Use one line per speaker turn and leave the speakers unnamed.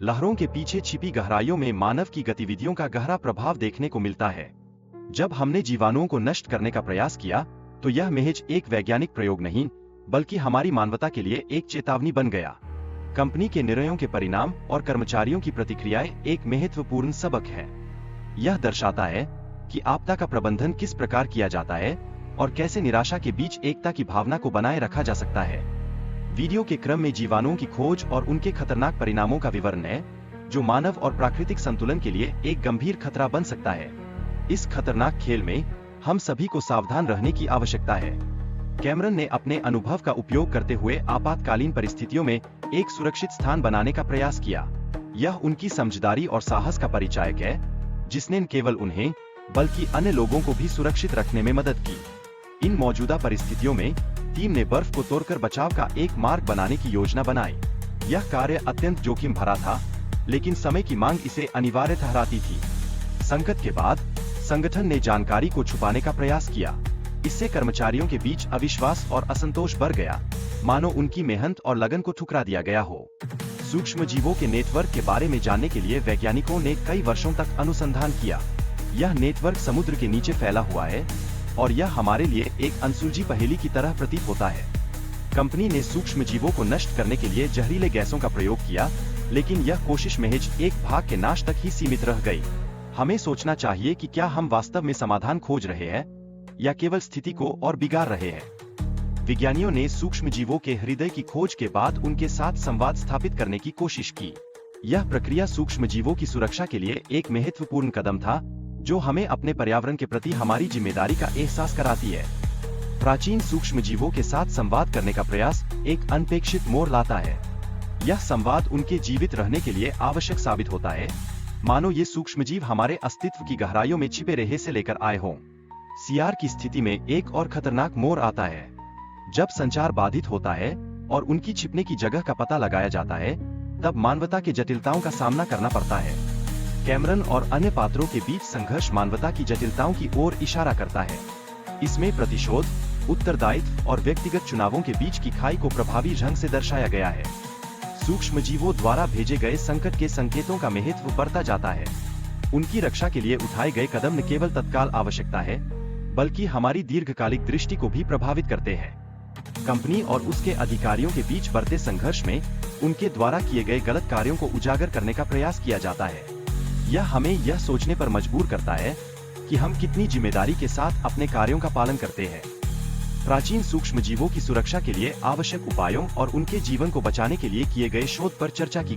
लहरों के पीछे छिपी गहराइयों में मानव की गतिविधियों का गहरा प्रभाव देखने को मिलता है। जब हमने जीवाणुओं को नष्ट करने का प्रयास किया, तो यह महज एक वैज्ञानिक प्रयोग नहीं, बल्कि हमारी मानवता के लिए एक चेतावनी बन गया। कंपनी के निर्णयों के परिणाम और कर्मचारियों की प्रतिक्रियाएं एक महत्वपूर्ण सबक है। यह दर्शाता है कि आपदा का प्रबंधन किस प्रकार किया जाता है और कैसे निराशा के बीच एकता की भावना को बनाए रखा जा सकता है। वीडियो के क्रम में जीवाणुओं की खोज और उनके खतरनाक परिणामों का विवरण है, जो मानव और प्राकृतिक संतुलन के लिए एक गंभीर खतरा बन सकता है। इस खतरनाक खेल में हम सभी को सावधान रहने की आवश्यकता है। कैमरन ने अपने अनुभव का उपयोग करते हुए आपातकालीन परिस्थितियों में एक सुरक्षित स्थान बनाने का प्रयास किया। यह उनकी समझदारी और साहस का परिचायक है, जिसने न केवल उन्हें बल्कि अन्य लोगों को भी सुरक्षित रखने में मदद की। इन मौजूदा परिस्थितियों में टीम ने बर्फ को तोड़कर बचाव का एक मार्ग बनाने की योजना बनाई। यह कार्य अत्यंत जोखिम भरा था, लेकिन समय की मांग इसे अनिवार्य ठहराती थी। संकट के बाद संगठन ने जानकारी को छुपाने का प्रयास किया। इससे कर्मचारियों के बीच अविश्वास और असंतोष बढ़ गया, मानो उनकी मेहनत और लगन को ठुकरा दिया गया हो। सूक्ष्मजीवों के नेटवर्क के बारे में जानने के लिए वैज्ञानिकों ने कई वर्षों तक अनुसंधान किया। यह नेटवर्क समुद्र के नीचे फैला हुआ है और यह हमारे लिए एक अनसुलझी पहेली की तरह प्रतीत होता है। कंपनी ने सूक्ष्मजीवों को नष्ट करने के लिए जहरीले गैसों का प्रयोग किया, लेकिन यह कोशिश महज एक भाग के नाश तक ही सीमित रह गई। हमें सोचना चाहिए कि क्या हम वास्तव में समाधान खोज रहे हैं या केवल स्थिति को और बिगाड़ रहे हैं। विज्ञानियों ने सूक्ष्मजीवों के हृदय की खोज के बाद उनके साथ संवाद स्थापित करने की कोशिश की। यह प्रक्रिया सूक्ष्मजीवों की सुरक्षा के लिए एक महत्वपूर्ण कदम था, जो हमें अपने पर्यावरण के प्रति हमारी जिम्मेदारी का एहसास कराती है। प्राचीन सूक्ष्मजीवों के साथ संवाद करने का प्रयास एक अनपेक्षित मोड़ लाता है। यह संवाद उनके जीवित रहने के लिए आवश्यक साबित होता है, मानो ये सूक्ष्मजीव हमारे अस्तित्व की गहराइयों में छिपे रहे से लेकर आए हों। सीआर की स्थिति में एक और खतरनाक मोड़ आता है। जब संचार बाधित होता है और उनकी छिपने की जगह का पता लगाया जाता है, तब मानवता के जटिलताओं का सामना करना पड़ता है। कैमरन और अन्य पात्रों के बीच संघर्ष मानवता की जटिलताओं की ओर इशारा करता है। इसमें प्रतिशोध, उत्तरदायित्व और व्यक्तिगत चुनावों के बीच की खाई को प्रभावी ढंग से दर्शाया गया है। सूक्ष्मजीवों द्वारा भेजे गए संकट के संकेतों का महत्व बढ़ता जाता है। उनकी रक्षा के लिए उठाए गए कदम न केवल तत्काल आवश्यकता है, बल्कि हमारी दीर्घकालिक दृष्टि को भी प्रभावित करते हैं। कंपनी और उसके अधिकारियों के बीच बढ़ते संघर्ष में उनके द्वारा किए गए गलत कार्यों को उजागर करने का प्रयास किया जाता है। यह हमें यह सोचने पर मजबूर करता है कि हम कितनी जिम्मेदारी के साथ अपने कार्यों का पालन करते हैं। प्राचीन सूक्ष्मजीवों की सुरक्षा के लिए आवश्यक उपायों और उनके जीवन को बचाने के लिए किए गए शोध पर चर्चा की गई।